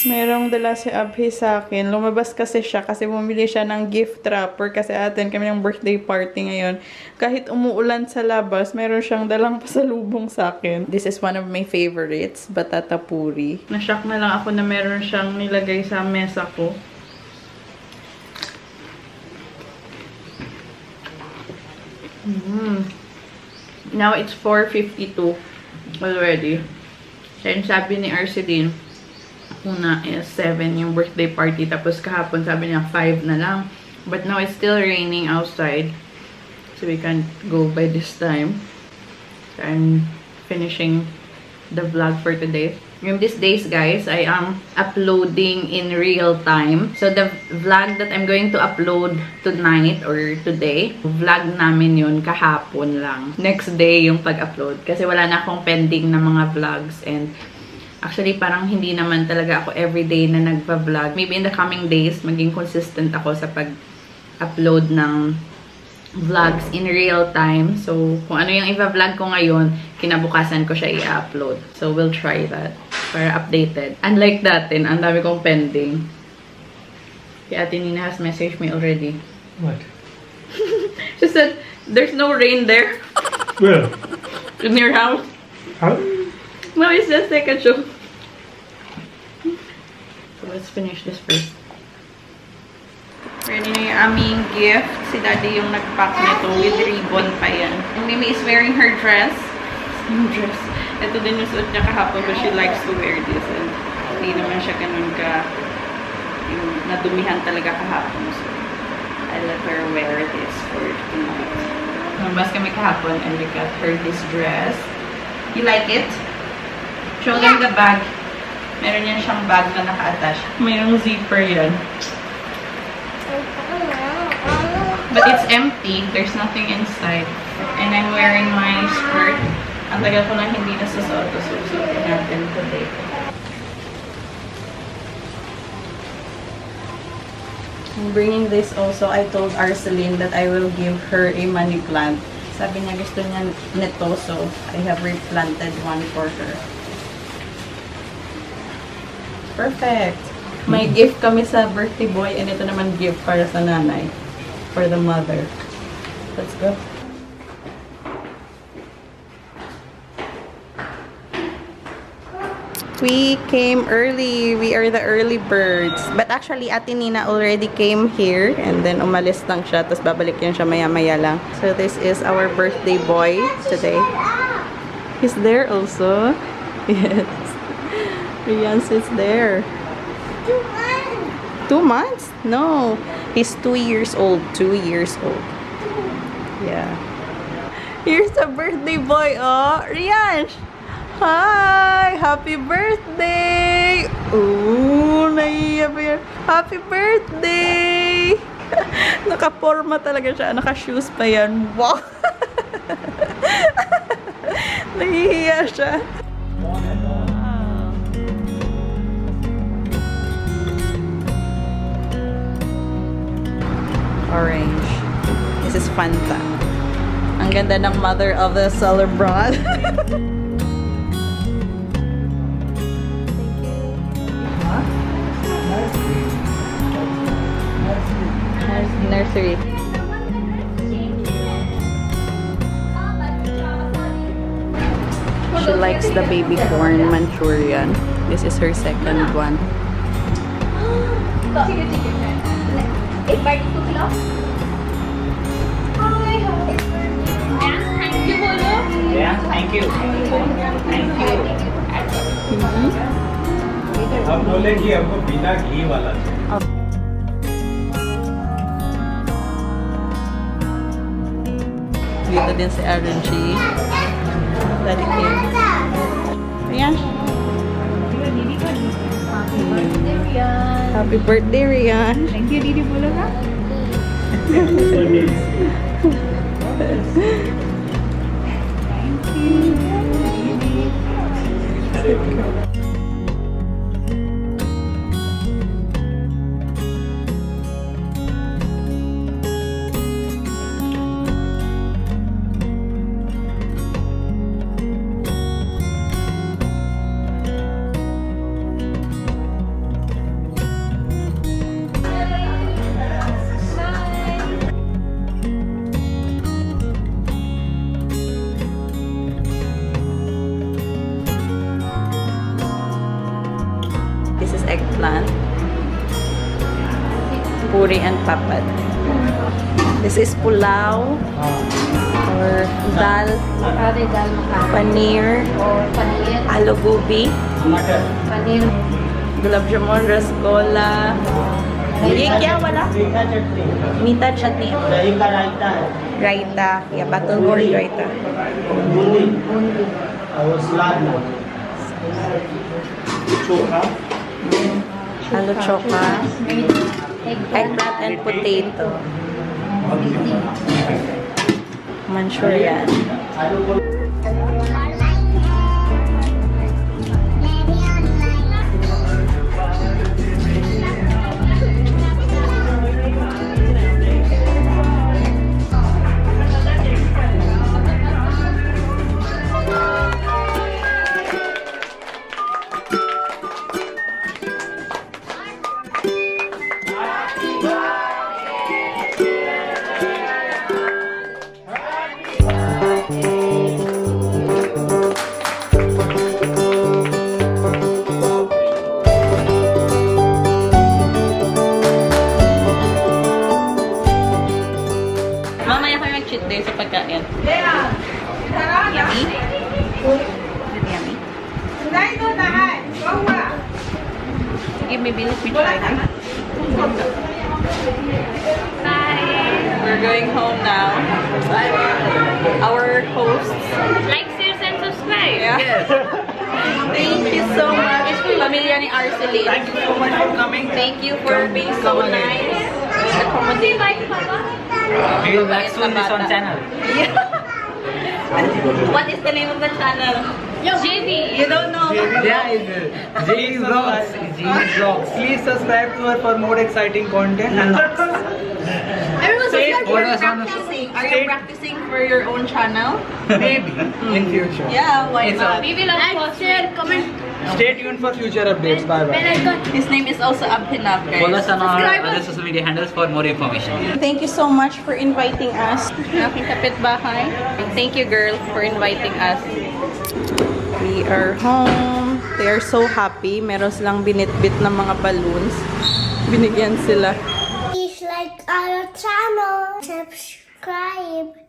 Merong dala si Abhi sa akin. Lumabas kasi siya kasi bumili siya ng gift wrapper kasi atin kami ng birthday party ngayon. Kahit umuulan sa labas, meron siyang dalang pasalubong sa akin. This is one of my favorites, batata puri. Na-shock na lang ako na meron siyang nilagay sa mesa ko. Now it's 4:52 already. And sabi ni Arceline, una is 7 yung birthday party. Tapos kahapon sabi niya 5 na lang. But now it's still raining outside. So we can't go by this time. So I'm finishing the vlog for today. Yung these days, guys, I am uploading in real time. So the vlog that I'm going to upload tonight or today, vlog namin yun kahapon lang. Next day yung pag-upload. Kasi wala na akong pending na mga vlogs. And actually, parang hindi naman talaga ako everyday na nagpa-vlog. Maybe in the coming days, maging consistent ako sa pag-upload ng vlogs in real time. So, kung ano yung i-vlog ko ngayon, kinabukasan ko siya i-upload. So, we'll try that para updated. Unlike dati, ang dami kong pending. Si Ate Nina has messaged me already. What? She said, there's no rain there. Where? In your house. How? No, it's just like a joke. So, let's finish this first. Ready na yung aming gift. Si Daddy yung nag-pack nito with ribbon pa yan. And Mimi is wearing her dress. Same dress. Ito din yung suot niya kahapon but she likes to wear this. And hindi naman siya ganun ka yung nadumihan talaga kahapon. So, I let her wear this for tonight. Nabas kami kahapon and we got her this dress. You like it? Show them the bag. Meron yan siyang bag na naka-attach. Mayroong zipper yan. But it's empty. There's nothing inside. And I'm wearing my skirt. Ang tagal ko na hindi nasusuot. So, susuotin natin today. I'm bringing this also. I told Arceline that I will give her a money plant. Sabi niya gusto niya nito. So, I have replanted one for her. Perfect! May gift kami sa birthday boy. And ito naman gift para sa nanay. For the mother. Let's go. We came early. We are the early birds. But actually, Ate Nina already came here. And then umalis lang siya. Tapos babalik yan siya maya-maya lang. So this is our birthday boy today. He's there also. Yes. Rian sits there. 2 months? No. He's 2 years old. 2 years old. Yeah. Here's the birthday boy. Oh, Rian. Hi! Happy birthday! Ooh, naiiya ba yan? Happy birthday! Naka-forma talaga siya. Naka-shoes pa yan. Wow! Nahihiya siya. Orange. This is Fanta. Ang ganda ng mother of the celebrant. Nursery. She likes the baby corn Manchurian. This is her second one. Yeah, thank you. Thank you. हम बोले कि हमको बिना घी वाला चाहिए. Dito din si Aaron G. Daddy Kim. Ayan. Happy birthday, Rian. Thank you, Didi Bulaga. Thank you. kachori and papad. This is pulao or dal, paneer, aloo gobi, gulab jamun, rasgola. ये क्या वाला? मीठा चटनी. Raita. Yeah, battle gourd raita. Aloo choka. Eggplant and potato. Manchurian. Mamaya kami mag-cheat day sa pagkain. Yummy? Is it yummy? Sige, maybe let me try this. Bye! We're going home now. Our hosts. Like, share, and subscribe. Yeah. Yes. Thank you so much. Pamilya ni Arceline. Thank you so much for coming. Thank you for being so nice. Accommodating. We will back soon this on channel. What is the name of the channel? JB. You don't know? Yeah, it's Jay's Vlogs. Jay's Vlogs. Please subscribe to her for more exciting content. And Are you practicing for your own channel? maybe in future. Yeah, why It's not? We will like, share, comment. Stay tuned for future updates. Bye bye. His name is also Abhinav, guys. Follow us on our other social media handles for more information. Thank you so much for inviting us. Aking kapitbahay. Thank you, girl, for inviting us. We are home. They are so happy. Meron silang binitbit ng mga balloons. Binigyan sila. Please like our channel, subscribe.